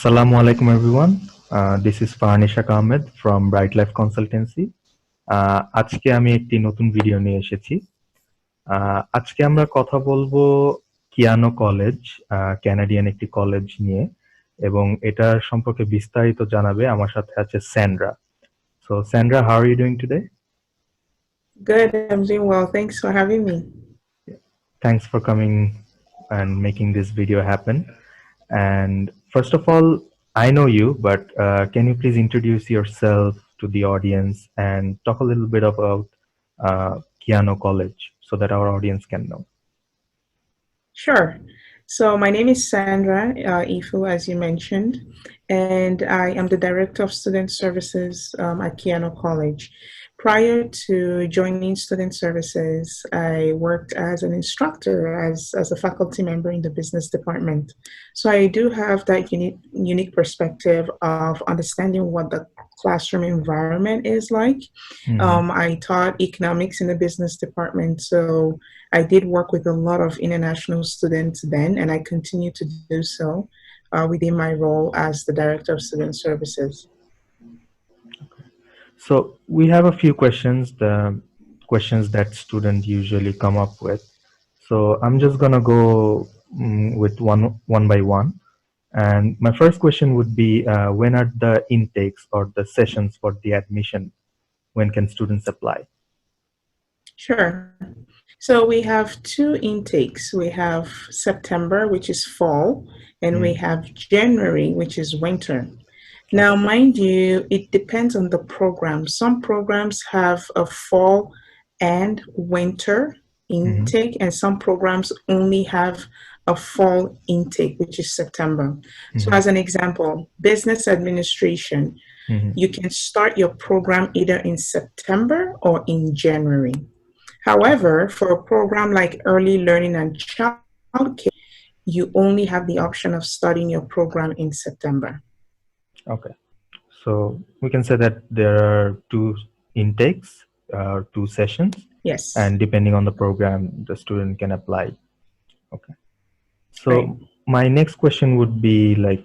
Assalamu alaikum everyone. This is Farhan Ishaq Ahmed from Bright Life Consultancy. আজকে আমি একটি নতুন ভিডিও নিয়ে এসেছি। আজকে আমরা কথা বলবো কিয়ানো কলেজ, ক্যানাডিয়ান একটি কলেজ নিয়ে, এবং এটার সম্পর্কে বিস্তারিত জানাবে আমার সাথে আছে Sandra. So Sandra, how are you doing today? Good, I'm doing well. Thanks for having me. Thanks for coming and making this video happen. And first of all, I know you, but can you please introduce yourself to the audience and talk a little bit about Keyano College so that our audience can know? Sure. So my name is Sandra Ifu, as you mentioned, and I am the Director of Student Services at Keyano College. Prior to joining Student Services, I worked as an instructor, as a faculty member in the business department. So I do have that unique perspective of understanding what the classroom environment is like. I taught economics in the business department, so I did work with a lot of international students then, and I continue to do so within my role as the Director of Student Services. So we have a few questions, the questions that students usually come up with. So I'm just gonna go with one by one. And my first question would be, when are the intakes or the sessions for the admission? When can students apply? Sure. So we have two intakes. We have September, which is fall, and we have January, which is winter. Now, mind you, it depends on the program. Some programs have a fall and winter intake, and some programs only have a fall intake, which is September. So as an example, business administration, you can start your program either in September or in January. However, for a program like early learning and childcare, you only have the option of starting your program in September. Okay, so we can say that there are two intakes, two sessions. Yes. And depending on the program, the student can apply. Okay. So my next question would be like,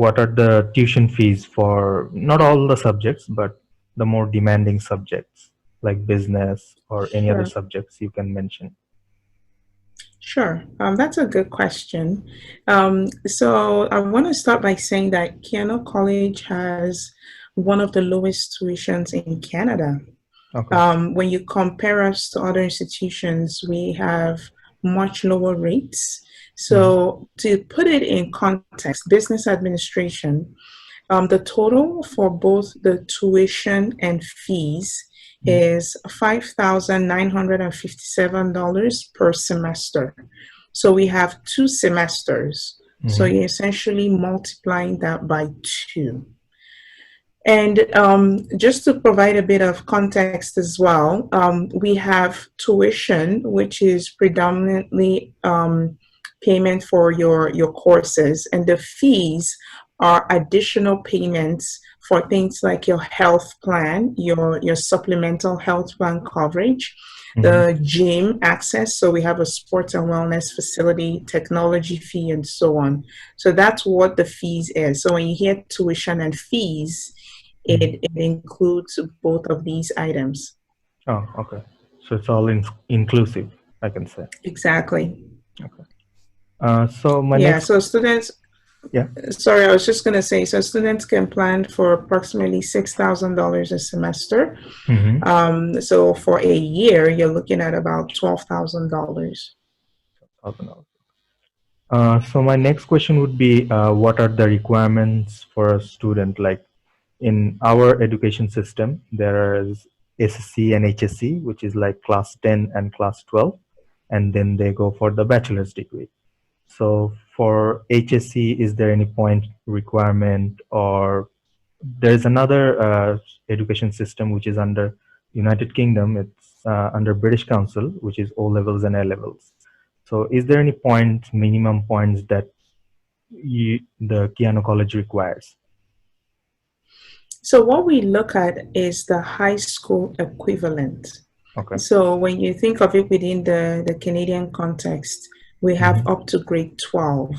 what are the tuition fees for not all the subjects, but the more demanding subjects like business or any other subjects you can mention? Sure, that's a good question. So I want to start by saying that Keyano College has one of the lowest tuitions in Canada. Okay. When you compare us to other institutions, we have much lower rates. So to put it in context, business administration, the total for both the tuition and fees is $5,957 per semester. So we have 2 semesters. So you're essentially multiplying that by 2. And just to provide a bit of context as well, we have tuition, which is predominantly payment for your courses, and the fees are additional payments for things like your health plan, your supplemental health plan coverage, the gym access. So we have a sports and wellness facility, technology fee, and so on. So that's what the fees is. So when you hear tuition and fees, it includes both of these items. Oh, okay. So it's all inclusive, I can say. Exactly. Okay. So my next... so students... Yeah. Sorry, I was just going to say, so students can plan for approximately $6,000 a semester. So for a year, you're looking at about $12,000. So my next question would be, what are the requirements for a student? Like in our education system, there is SSC and HSC, which is like class 10 and class 12, and then they go for the bachelor's degree. So for HSC, is there any point requirement, or there is another education system which is under United Kingdom? It's under British Council, which is O levels and A levels. So is there any minimum points that the Keyano College requires? So what we look at is the high school equivalent. Okay. So when you think of it within the Canadian context, we have up to grade 12.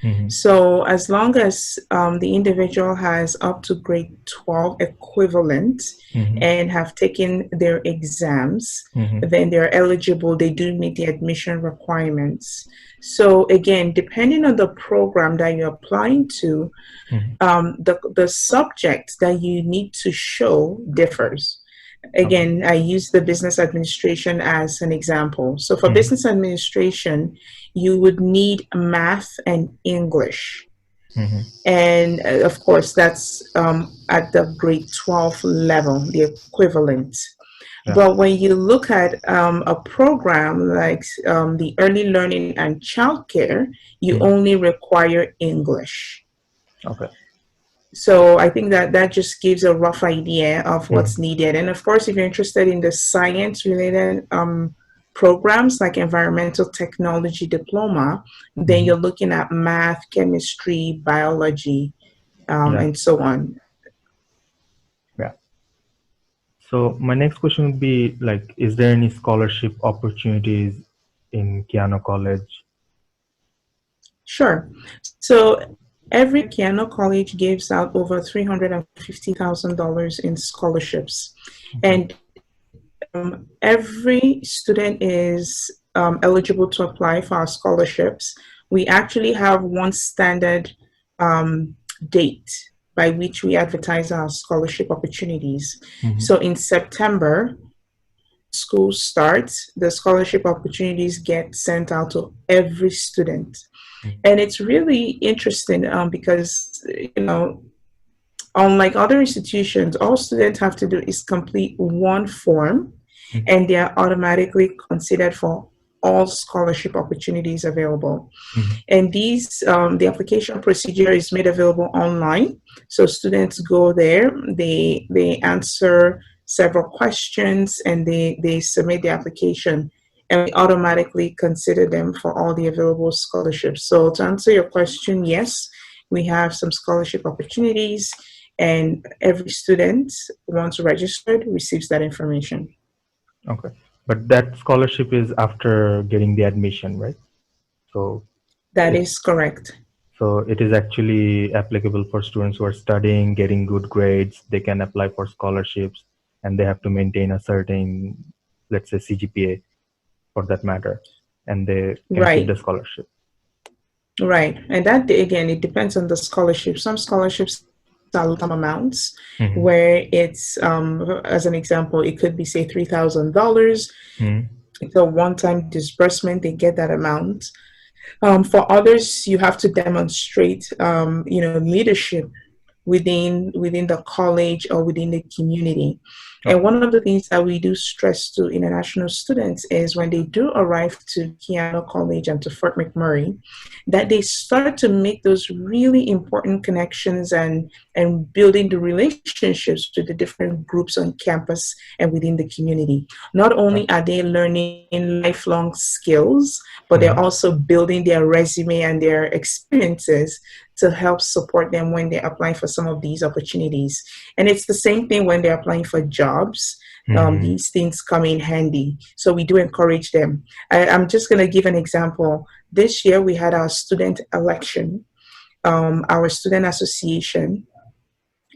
Mm-hmm. So as long as the individual has up to grade 12 equivalent Mm-hmm. and have taken their exams, Mm-hmm. then they're eligible. They do meet the admission requirements. So again, depending on the program that you're applying to, Mm-hmm. the subject that you need to show differs. Okay. Again, I use the business administration as an example. So for Mm-hmm. business administration, you would need math and English. Mm-hmm. And of course, that's at the grade 12 level, the equivalent. Yeah. But when you look at a program like the early learning and childcare, you Mm-hmm. only require English. Okay. So I think that that just gives a rough idea of Mm-hmm. what's needed. And of course, if you're interested in the science related programs like environmental technology diploma, then Mm-hmm. you're looking at math, chemistry, biology, Yeah. and so on. Yeah. So my next question would be like, is there any scholarship opportunities in Keyano College? Sure. So every Keyano College gives out over $350,000 in scholarships. Okay. And every student is eligible to apply for our scholarships. We actually have one standard um, date by which we advertise our scholarship opportunities. Mm-hmm. So in September, school starts, the scholarship opportunities get sent out to every student. And it's really interesting because, unlike other institutions, all students have to do is complete one form Mm-hmm. and they are automatically considered for all scholarship opportunities available. Mm-hmm. And the application procedure is made available online. So students go there, they answer several questions, and they submit the application. And we automatically consider them for all the available scholarships. So to answer your question, yes, we have some scholarship opportunities, and every student, once registered, receives that information. Okay. But that scholarship is after getting the admission, right? So That it is correct. so it is actually applicable for students who are studying, getting good grades. They can apply for scholarships, and they have to maintain a certain, let's say, CGPA for that matter, and they can keep the Right. scholarship. Right. And that, again, it depends on the scholarship. Some scholarships are lump amounts Mm-hmm. where it's, as an example, it could be, say, $3,000. Mm-hmm. It's a one-time disbursement. They get that amount. For others, you have to demonstrate, leadership within the college or within the community. And Okay. one of the things that we do stress to international students is when they do arrive to Keyano College and to Fort McMurray, that they start to make those really important connections and building the relationships with the different groups on campus and within the community. Not only are they learning lifelong skills, but they're Mm-hmm. also building their resume and their experiences to help support them when they apply for some of these opportunities. And it's the same thing when they're applying for jobs. Mm-hmm. These things come in handy. So we do encourage them. I'm just going to give an example. This year we had our student election, our student association,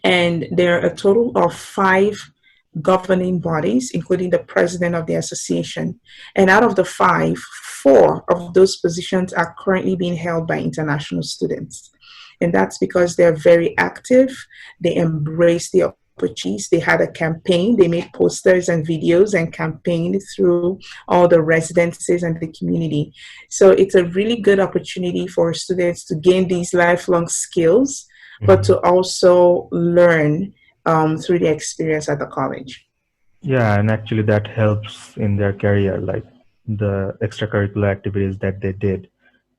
and there are a total of 5 governing bodies, including the president of the association. And out of the 5, 4 of those positions are currently being held by international students. And that's because they're very active. They embrace the opportunities. They had a campaign. They made posters and videos and campaigned through all the residences and the community. So it's a really good opportunity for students to gain these lifelong skills, but Mm-hmm. to also learn through the experience at the college. Yeah, and actually that helps in their career, like the extracurricular activities that they did.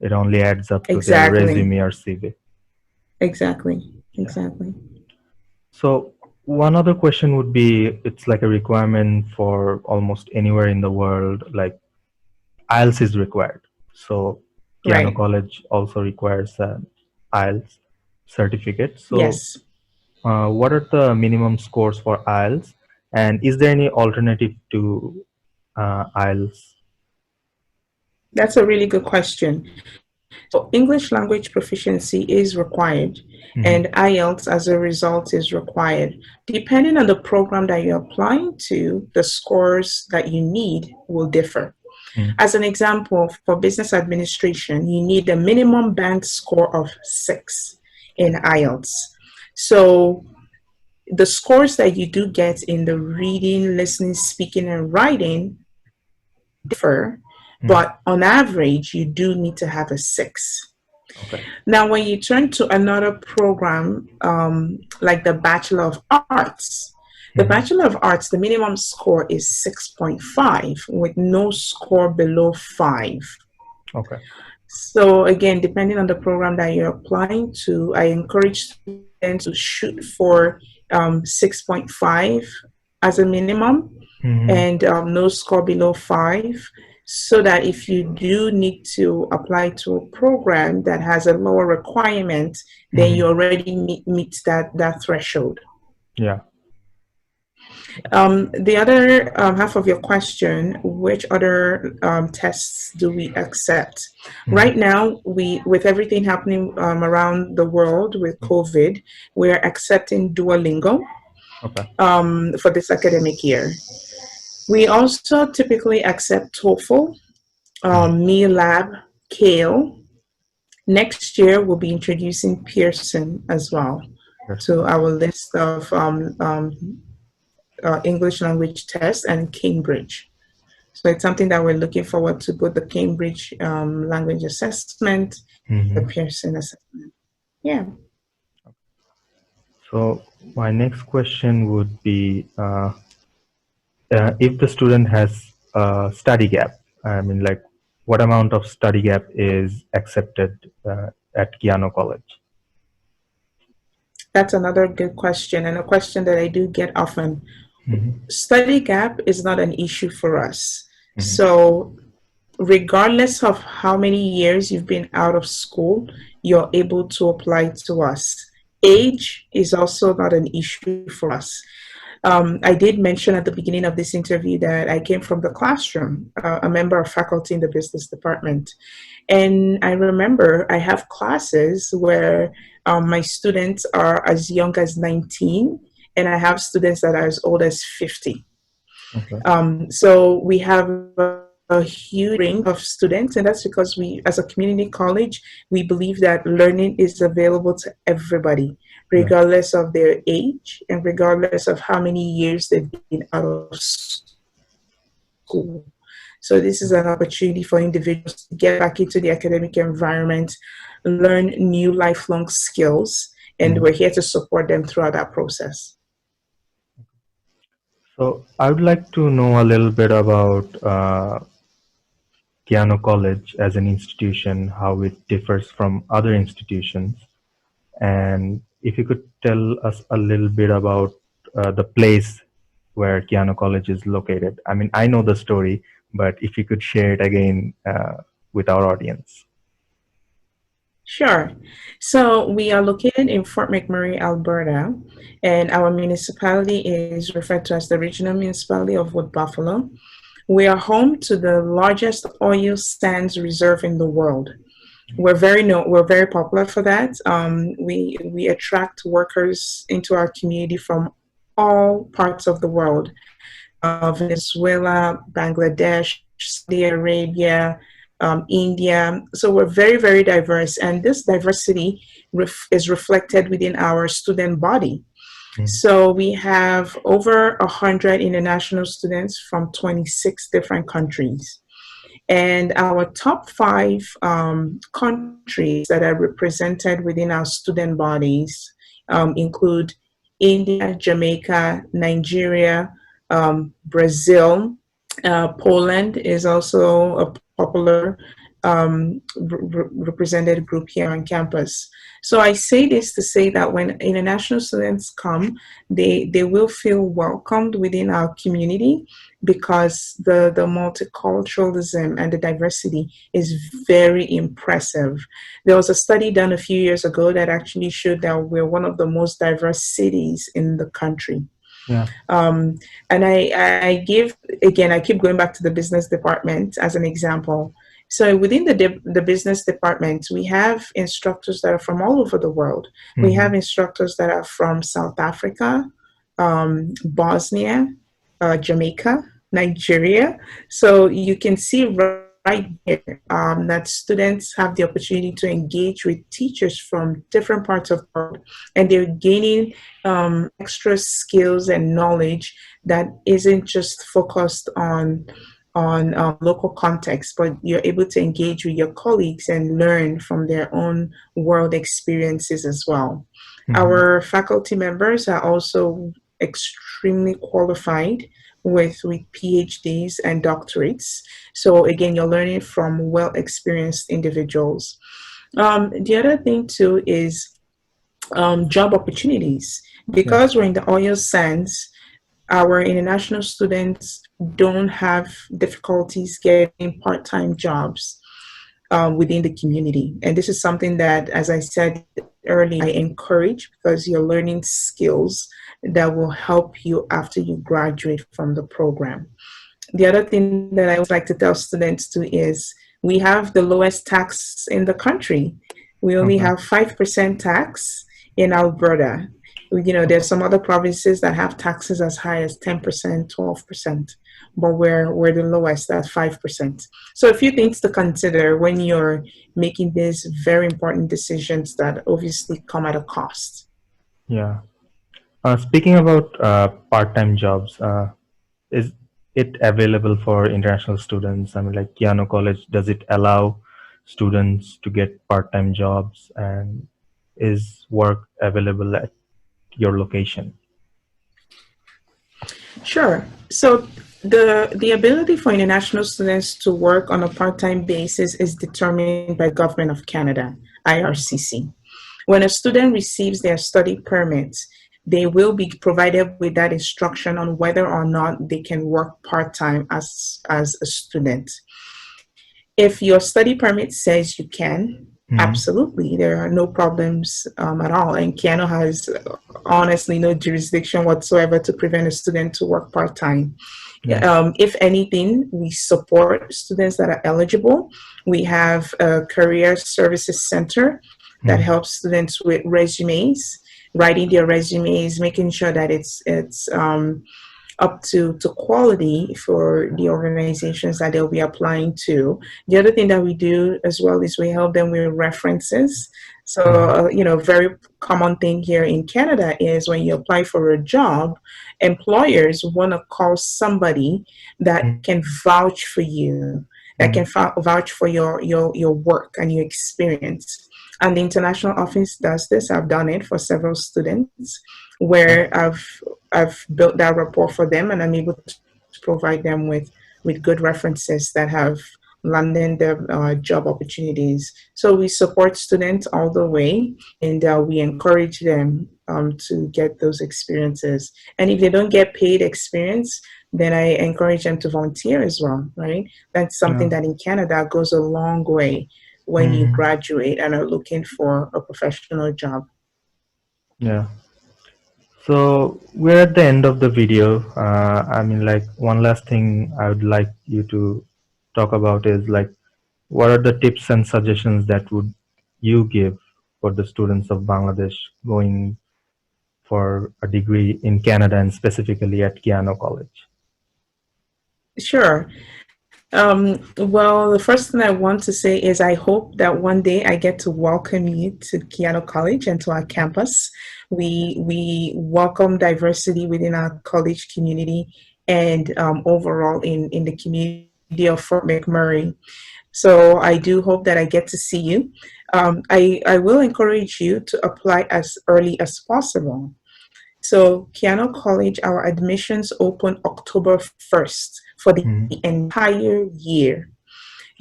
It only adds up to their Exactly. resume or CV. Exactly. Yeah. Exactly. So one other question would be, it's like a requirement for almost anywhere in the world, like IELTS is required. So Keyano Right. College also requires an IELTS certificate. So Yes. what are the minimum scores for IELTS? And is there any alternative to IELTS? That's a really good question. So English language proficiency is required, and IELTS as a result is required. Depending on the program that you're applying to, the scores that you need will differ. As an example, for business administration, you need a minimum band score of 6 in IELTS. So the scores that you do get in the reading, listening, speaking, and writing differ, but on average, you do need to have a 6. Okay. Now, when you turn to another program like the Bachelor of Arts, the Bachelor of Arts, the minimum score is 6.5 with no score below 5. Okay. So again, depending on the program that you're applying to, I encourage students to shoot for 6.5 as a minimum and no score below 5, so that if you do need to apply to a program that has a lower requirement, then you already meet that threshold. Yeah. The other half of your question, which other tests do we accept? Right now, with everything happening around the world with COVID, we're accepting Duolingo for this academic year. We also typically accept TOEFL, MeLab, Kale. Next year, we'll be introducing Pearson as well to our list of English language tests, and Cambridge. So it's something that we're looking forward to, both the Cambridge language assessment, the Pearson assessment. Yeah. So my next question would be, if the student has a study gap, I mean, like, what amount of study gap is accepted at Keyano College? That's another good question, and a question that I do get often. Study gap is not an issue for us. So regardless of how many years you've been out of school, you're able to apply to us. Age is also not an issue for us. I did mention at the beginning of this interview that I came from the classroom, a member of faculty in the business department. And I remember I have classes where my students are as young as 19, and I have students that are as old as 50. So we have a huge range of students, and that's because we, as a community college, we believe that learning is available to everybody, regardless of their age and regardless of how many years they've been out of school. So this is an opportunity for individuals to get back into the academic environment, learn new lifelong skills, and we're here to support them throughout that process. So I would like to know a little bit about Keyano College as an institution, how it differs from other institutions, and if you could tell us a little bit about the place where Keyano College is located. I mean, I know the story, but if you could share it again with our audience. Sure. So we are located in Fort McMurray, Alberta, and our municipality is referred to as the Regional Municipality of Wood Buffalo. We are home to the largest oil sands reserve in the world. We're very popular for that. We attract workers into our community from all parts of the world, Venezuela, Bangladesh, Saudi Arabia, India. So we're very, very diverse, and this diversity is reflected within our student body. So we have over 100 international students from 26 different countries. And our top 5 countries that are represented within our student bodies include India, Jamaica, Nigeria, Brazil. Poland is also a popular represented group here on campus. So I say this to say that when international students come, they will feel welcomed within our community, because the multiculturalism and the diversity is very impressive. There was a study done a few years ago that actually showed that we're one of the most diverse cities in the country. And I keep going back to the business department as an example. So within the business department, we have instructors that are from all over the world. We have instructors that are from South Africa, Bosnia, Jamaica, Nigeria. So you can see right there that students have the opportunity to engage with teachers from different parts of the world, and they're gaining extra skills and knowledge that isn't just focused on local context, but you're able to engage with your colleagues and learn from their own world experiences as well. Our faculty members are also extremely qualified with PhDs and doctorates. So again, you're learning from well-experienced individuals. The other thing too is job opportunities. Because we're in the oil sands, our international students don't have difficulties getting part-time jobs within the community. And this is something that, as I said earlier, I encourage because you're learning skills that will help you after you graduate from the program. The other thing that I always like to tell students too is we have the lowest tax in the country. We only have 5% tax in Alberta. There's some other provinces that have taxes as high as 10%, 12%, but we're the lowest at 5%. So a few things to consider when you're making these very important decisions that obviously come at a cost. Yeah. Speaking about part-time jobs, is it available for international students? I mean, like Keyano College, does it allow students to get part-time jobs, and is work available at your location? Sure. So the ability for international students to work on a part-time basis is determined by Government of Canada, IRCC. When a student receives their study permit, they will be provided with that instruction on whether or not they can work part-time as a student. If your study permit says you can, absolutely, there are no problems at all. And Keyano has honestly no jurisdiction whatsoever to prevent a student to work part-time. If anything, we support students that are eligible. We have a career services center that helps students with resumes, writing their resumes, making sure that it's up to quality for the organizations that they'll be applying to. The other thing that we do as well is we help them with references. So, very common thing here in Canada is when you apply for a job, employers want to call somebody that can vouch for you, that can vouch for your work and your experience. And the international office does this. I've done it for several students where I've built that rapport for them, and I'm able to provide them with good references that have landed their job opportunities. So we support students all the way, and we encourage them to get those experiences. And if they don't get paid experience, then I encourage them to volunteer as well, right? That's something that in Canada goes a long way when you graduate and are looking for a professional job. Yeah. So we're at the end of the video. I mean, like, one last thing I would like you to talk about is, like, what are the tips and suggestions that would you give for the students of Bangladesh going for a degree in Canada and specifically at Keyano College? Sure. Well, the first thing I want to say is I hope that one day I get to welcome you to Keyano College and to our campus. We welcome diversity within our college community and overall in the community of Fort McMurray. So I do hope that I get to see you. I will encourage you to apply as early as possible. So Keyano College, our admissions open October 1st for the entire year.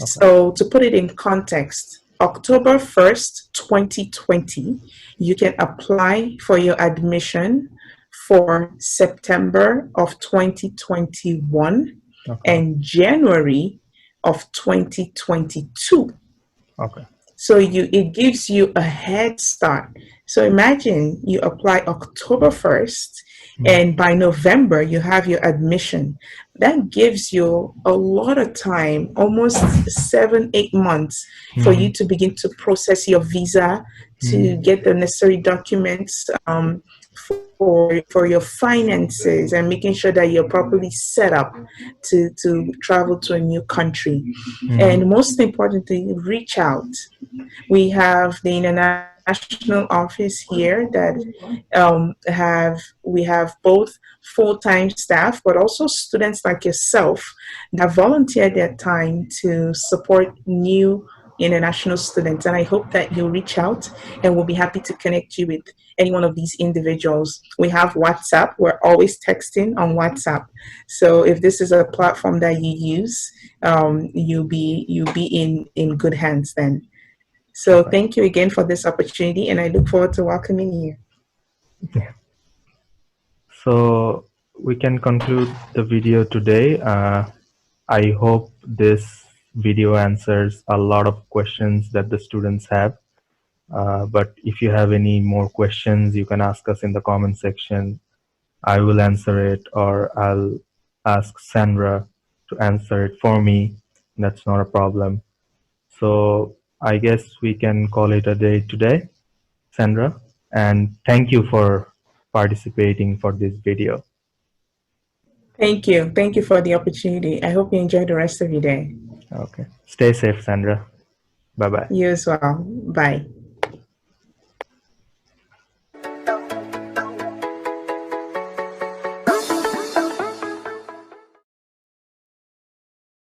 So to put it in context, October 1st, 2020, you can apply for your admission for September of 2021 and January of 2022. So it gives you a head start. So imagine you apply October 1st, And by November, you have your admission. That gives you a lot of time, almost 7, 8 months, for you to begin to process your visa, to get the necessary documents for your finances, and making sure that you're properly set up to travel to a new country. And most importantly, reach out. We have the international office here that we have both full-time staff, but also students like yourself that volunteer their time to support new international students. And I hope that you'll reach out, and we'll be happy to connect you with any one of these individuals. We have WhatsApp. We're always texting on WhatsApp. So if this is a platform that you use, you'll be in good hands then. So Perfect. thank you again for this opportunity, and I look forward to welcoming you. Yeah. So we can conclude the video today. I hope this video answers a lot of questions that the students have. But if you have any more questions, you can ask us in the comment section. I will answer it, or I'll ask Sandra to answer it for me. That's not a problem. So I guess we can call it a day today, Sandra. And thank you for participating for this video. Thank you. Thank you for the opportunity. I hope you enjoy the rest of your day. Okay. Stay safe, Sandra. Bye-bye. You as well. Bye.